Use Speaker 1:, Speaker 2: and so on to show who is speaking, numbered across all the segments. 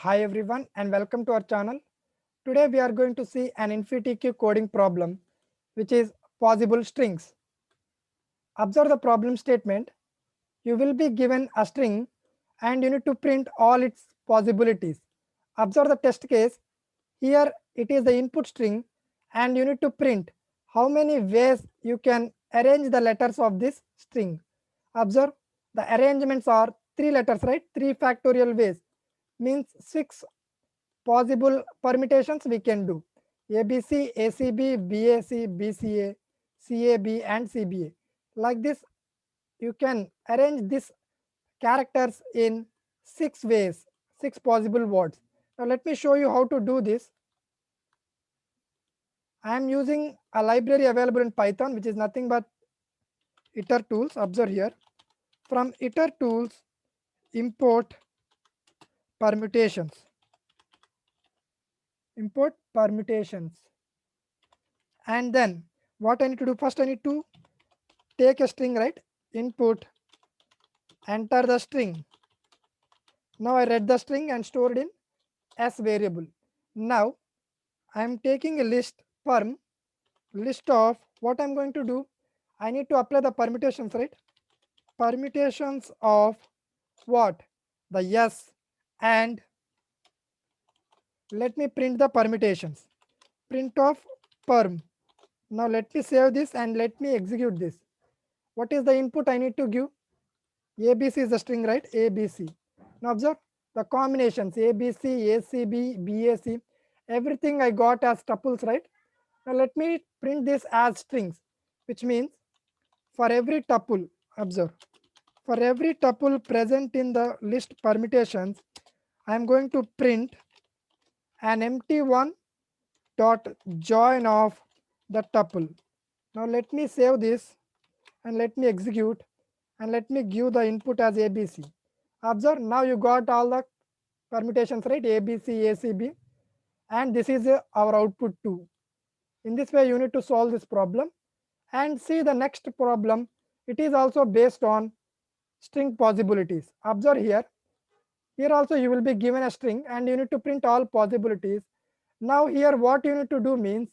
Speaker 1: Hi everyone and welcome to our channel. Today we are going to see an InfyTQ coding problem which is possible strings. Observe the problem statement. You will be given a string and you need to print all its possibilities. Observe the test case. Here it is the input string and you need to print how many ways you can arrange the letters of this string. Observe the arrangements are 3 letters, right? 3 ways means 6 possible permutations we can do: ABC, ACB, BAC, BCA, CAB, and CBA. Like this, you can arrange these characters in 6 ways, 6 possible words. Now, let me show you how to do this. I am using a library available in Python, which is nothing but itertools. Observe here. From itertools, import permutations. Import permutations. And then what I need to do first, I need to take a string, right? Input, enter the string. Now I read the string and stored in s variable. Now I am taking a list perm, list of what I'm going to do. I need to apply the permutations, right? Permutations of what? The yes, and let me print the permutations. Print of perm. Now let me save this and let me execute this. What is the input I need to give? ABC is the string, right? ABC. Now observe the combinations ABC, ACB, BAC, everything I got as tuples, right? Now let me print this as strings, which means for every tuple, observe, for every tuple present in the list permutations, I am going to print an empty one dot join of the tuple. Now let me save this and let me execute and let me give the input as ABC. Observe, now you got all the permutations, right? ABC, ACB, and this is our output too. In this way you need to solve this problem and see the next problem. It is also based on string possibilities. Observe here. Here also you will be given a string and you need to print all possibilities. Now here what you need to do means,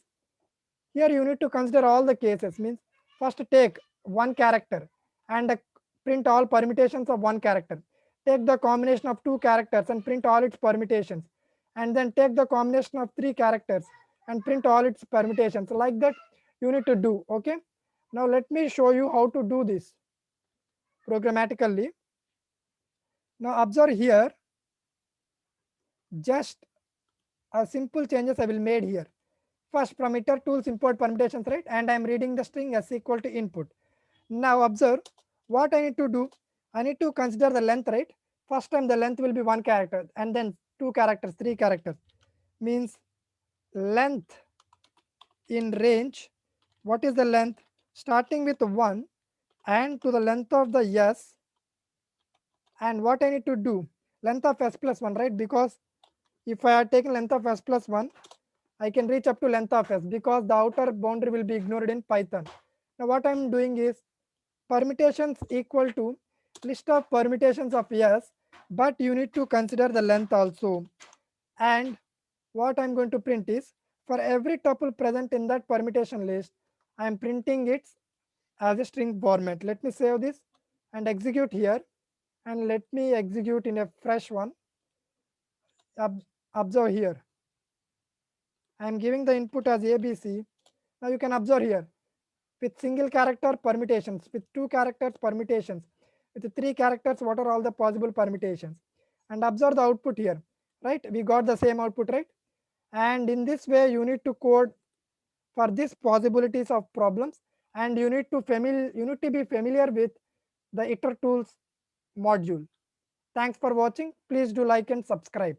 Speaker 1: here you need to consider all the cases. Means first take one character and print all permutations of one character. Take the combination of 2 characters and print all its permutations, and then take the combination of 3 characters and print all its permutations. Like that you need to do. Okay, now let me show you how to do this programmatically. Now observe here, just a simple changes I will made here. First, from itertools import permutations, right? And I am reading the string s equal to input. Now observe what I need to do. I need to consider the length, right? First time the length will be 1 character and then 2 characters, 3 characters. Means length in range. What is the length? Starting with 1 and to the length of the s. And what I need to do? Length of s plus 1, right? Because if I had taken length of s plus 1, I can reach up to length of s because the outer boundary will be ignored in Python. Now what I am doing is permutations equal to list of permutations of s, but you need to consider the length also. And what I'm going to print is, for every tuple present in that permutation list, I am printing it as a string format. Let me save this and execute here, and let me execute in a fresh one. Observe here, I am giving the input as ABC. Now you can observe here, with single character permutations, with 2 characters permutations, with 3 characters, what are all the possible permutations? And observe the output here, right? We got the same output, right? And in this way you need to code for these possibilities of problems, and you need to be familiar with the itertools module. Thanks for watching. Please do like and subscribe.